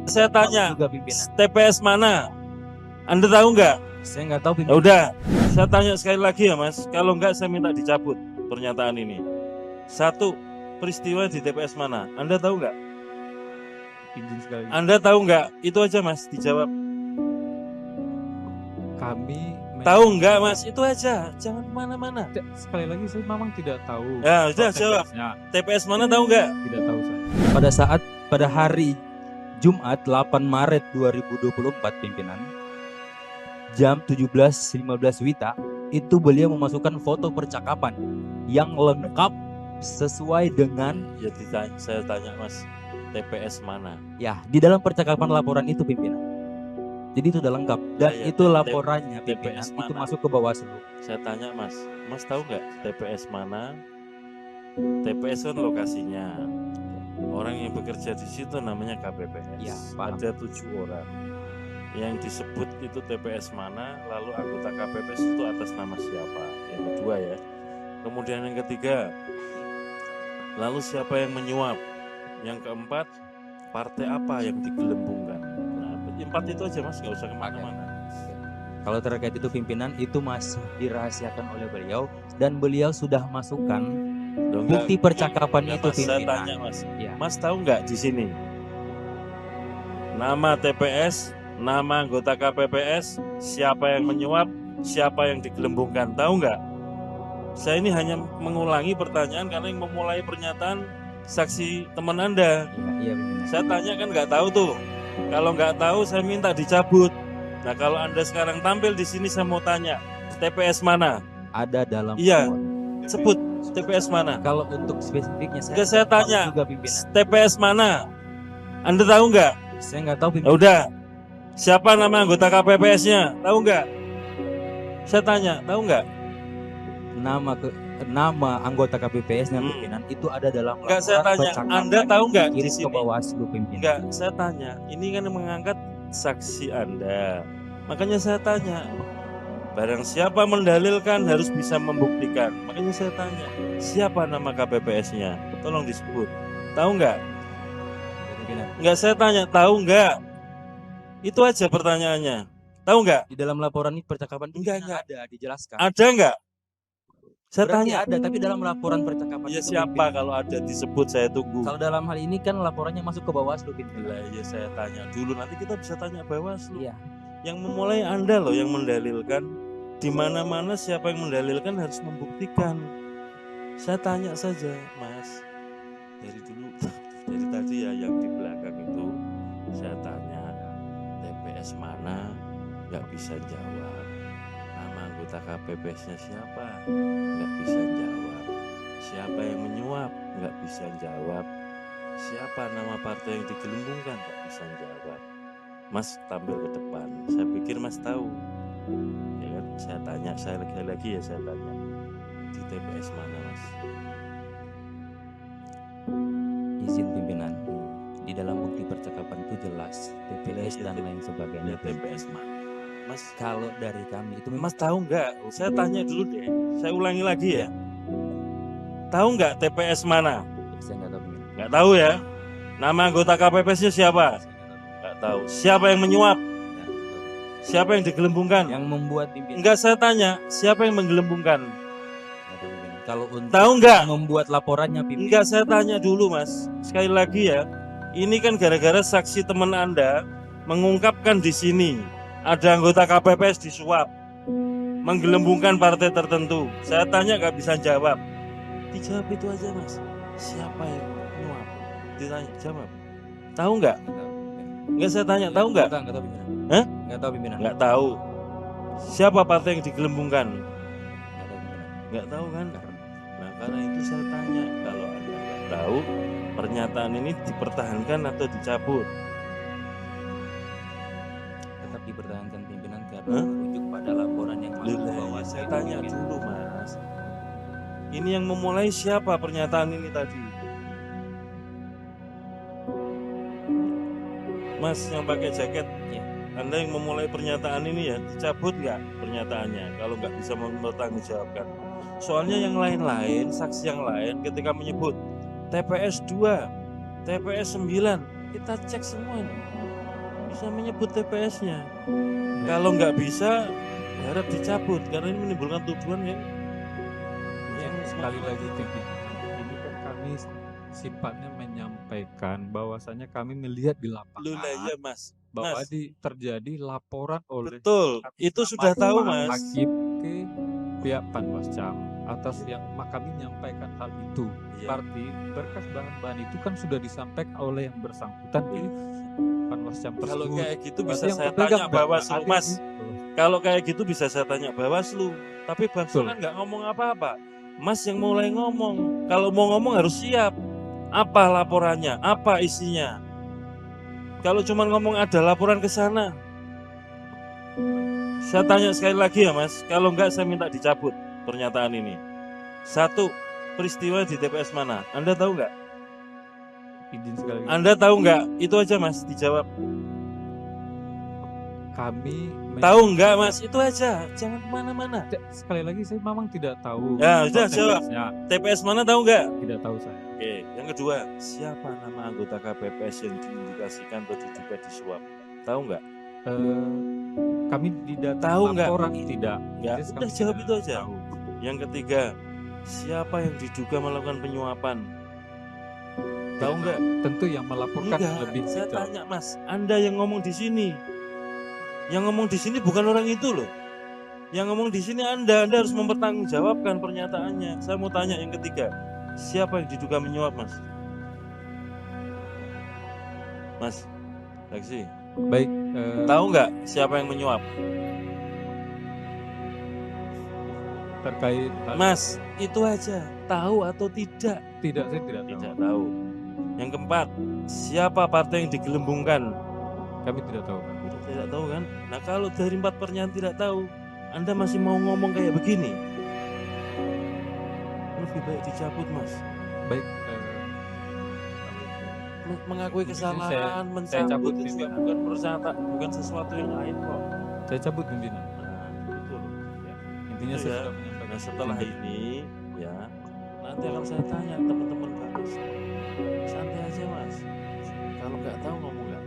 Saya tanya, juga pimpinan. TPS mana? Anda tahu nggak? Saya nggak tahu Ya pimpinan. udah, saya tanya sekali lagi ya Mas. Kalau nggak saya minta dicabut pernyataan ini. Satu, peristiwa di TPS mana? Anda tahu nggak? Izin sekali. Anda tahu nggak? Itu aja Mas, dijawab. Kami Tahu nggak Mas? Itu aja, jangan kemana-mana. sekali lagi saya memang tidak tahu. Ya udah jawab. TPS mana tahu nggak? Tidak tahu saya. Pada hari Jumat 8 Maret 2024 pimpinan jam 17.15 WITA itu beliau memasukkan foto percakapan yang lengkap sesuai dengan Ya ditanya, saya tanya Mas, TPS mana? ya di dalam percakapan laporan itu pimpinan. Jadi itu udah lengkap dan Ya, itu laporannya pimpinan TPS itu mana? masuk ke Bawaslu. Saya tanya Mas, Mas tahu nggak TPS mana? TPS kan lokasinya. Orang yang bekerja di situ namanya KPPS. Ya, paham. Ada 7 orang. Yang disebut itu TPS mana, lalu anggota KPPS itu atas nama siapa? Yang kedua ya. Kemudian yang ketiga, lalu siapa yang menyuap? Yang keempat, partai apa yang digelembungkan? Nah, 4 itu aja Mas, nggak usah kemana-mana. Kalau terkait itu pimpinan itu masih dirahasiakan oleh beliau dan beliau sudah masukkan Loh, bukti enggak, percakapan enggak, itu Mas, saya pimpinan. tanya Mas, Ya. Mas tahu nggak di sini nama TPS, nama anggota KPPS, siapa yang menyuap, siapa yang digelembungkan, tahu nggak? Saya ini hanya mengulangi pertanyaan karena yang memulai pernyataan saksi teman Anda. Iya pimpinan. Saya tanya kan nggak tahu tuh. Kalau nggak tahu saya minta dicabut. Nah kalau Anda sekarang tampil di sini saya mau tanya, TPS mana? Ada dalam Iya. laporan. Sebut TPS mana? Kalau untuk spesifiknya Enggak, saya nggak tahu tanya. juga pimpinan. TPS mana? Anda tahu nggak? Saya nggak tahu Ya pimpinan. udah. Siapa nama anggota KPPS-nya? Tahu nggak? Saya tanya, tahu nggak? Nama anggota KPPS-nya Hmm. pimpinan itu ada dalam Enggak, saya laporan tanya. percakapan Anda tahu nggak di kirim ke sini? Bawaslu pimpinan. Enggak, saya tanya. Ini kan yang mengangkat saksi Anda. Makanya saya tanya. Barang siapa mendalilkan harus bisa membuktikan. Makanya saya tanya, siapa nama KPPS-nya? Tolong disebut. Tahu nggak? Pimpinan. Enggak, saya tanya, tahu nggak? Itu aja pertanyaannya. Tahu nggak? Di dalam laporan ini percakapan Enggak, pimpinan ada dijelaskan. Ada nggak? Saya Berarti tanya. ada, tapi dalam laporan percakapan Ya itu siapa pimpinan. kalau ada disebut saya tunggu. Kalau dalam hal ini kan laporannya masuk ke Bawaslu pimpinan. Lah ya saya tanya dulu, nanti kita bisa tanya Bawaslu. Iya. Yang memulai Anda loh yang mendalilkan. Di mana-mana siapa yang mendalilkan harus membuktikan. Saya tanya saja, Mas. Dari dulu, dari tadi ya yang di belakang itu saya tanya TPS mana, nggak bisa jawab. Nama anggota KPPS-nya siapa, nggak bisa jawab. Siapa yang menyuap, nggak bisa jawab. Siapa nama partai yang digelembungkan, nggak bisa jawab. Mas tampil ke depan, saya pikir Mas tahu. Ya kan, saya tanya, saya lagi ya saya tanya, di TPS mana Mas? Izin pimpinan. Di dalam bukti percakapan itu jelas TPS Ya, dan lain sebagainya. Ya TPS mana? Mas, Kalau dari kami itu Mas tahu nggak? Saya tanya dulu deh, saya ulangi lagi ya. Tahu nggak TPS mana? saya nggak tahu pimpinan. Nggak tahu ya. Nama anggota KPPS-nya siapa? Nggak tahu. Siapa yang menyuap? Siapa yang digelembungkan? Yang membuat pimpinan. Enggak, saya tanya, siapa yang menggelembungkan? Nggak tahu pimpinan. Kalau untuk Tahu nggak? membuat laporannya pimpinan. Enggak, saya tanya dulu Mas. Sekali lagi ya, ini kan gara-gara saksi teman Anda mengungkapkan di sini ada anggota KPPS disuap, menggelembungkan partai tertentu. Saya tanya nggak bisa jawab. Dijawab itu aja Mas. Siapa yang menyuap? Ditanya, jawab. Tahu nggak? Nggak tahu pimpinan. Enggak, saya tanya, tahu nggak? Nggak tahu pimpinan. Hah? Nggak tahu pimpinan. Nggak tahu. Siapa partai yang digelembungkan? Nggak tahu pimpinan. Nggak tahu kan? Karena Nah, karena itu saya tanya, kalau Anda nggak tahu, pernyataan ini dipertahankan atau dicabut? tetap dipertahankan pimpinan karena Hah? merujuk pada laporan yang masuk ke Loh, Bawaslu. saya tanya dulu Mas. Ini yang memulai siapa pernyataan ini tadi? Mas yang pakai jaket, Ya. Anda yang memulai pernyataan ini ya, dicabut nggak pernyataannya kalau nggak bisa mempertanggungjawabkan? Soalnya yang lain-lain, saksi yang lain ketika menyebut TPS 2, TPS 9, kita cek semua nih. bisa menyebut TPS-nya. Kalau nggak bisa, harap dicabut karena ini menimbulkan tuduhan yang Sekali lagi pimpinan, ini kan kami sifatnya menyampaikan bahwasanya kami melihat di Loh lah lapangan ya Mas. bahwa Mas, terjadi laporan oleh betul. atas Itu nama sudah tahu Pak Mas. Hakim ke pihak Panwascam atas yang kami menyampaikan hal itu. Iya. Berarti berkas bahan-bahan itu kan sudah disampaikan oleh yang bersangkutan di Panwascam Kalau tersebut. kayak gitu Berarti bisa yang saya berpegang tanya Bawaslu ada Mas. gitu. Kalau kayak gitu bisa saya tanya Bawaslu. Tapi Bawaslu Betul. kan nggak ngomong apa-apa. Mas yang mulai ngomong. Kalau mau ngomong harus siap. Apa laporannya? Apa isinya? Kalau cuma ngomong ada laporan ke sana. Saya tanya sekali lagi ya Mas. Kalau enggak saya minta dicabut pernyataan ini. Satu, peristiwa di TPS mana? Anda tahu nggak? Izin sekali lagi. Anda tahu nggak? Itu aja Mas, dijawab. Kami Tahu nggak Mas? Itu aja. Jangan kemana-mana. sekali lagi saya memang tidak tahu. Ya, sudah jawab. TPS-nya. TPS mana tahu nggak? Tidak tahu saya. Oke, yang kedua, siapa nama anggota KPPS yang diindikasikan atau diduga disuap? Tahu nggak? Kami tidak Tahu nggak? laporan tidak. Nggak, Jadi udah kami jawab tidak itu aja. tahu. Yang ketiga, siapa yang diduga melakukan penyuapan? Tahu nggak? Tentu yang melaporkan Enggak, lebih saya detail. tanya Mas, Anda yang ngomong di sini. Yang ngomong di sini bukan orang itu loh. Yang ngomong di sini Anda harus mempertanggungjawabkan pernyataannya. Saya mau tanya yang ketiga, siapa yang diduga menyuap Mas? Mas, Lexi, Baik, tahu nggak siapa yang menyuap? terkait hal- Mas, itu aja. Tahu atau tidak? tidak, saya tidak tahu. Tidak tahu. Yang keempat, siapa partai yang digelembungkan? Kami tidak tahu. Tidak tahu kan? Nah kalau dari 4 pernyataan tidak tahu, Anda masih mau ngomong kayak begini? Lebih baik dicabut Mas. Baik, Mengakui Mungkin kesalahan, saya cabut mencabut itu juga pimpinan. bukan persyarat, bukan sesuatu yang lain kok. saya cabut pimpinan. Nah, itu loh. Ya. Intinya Itu saya ya. sudah menyampaikan. Nah setelah ini, ya nanti akan saya tanya teman-teman Bagus. Santai aja Mas. Kalau nggak tahu ngomong nggak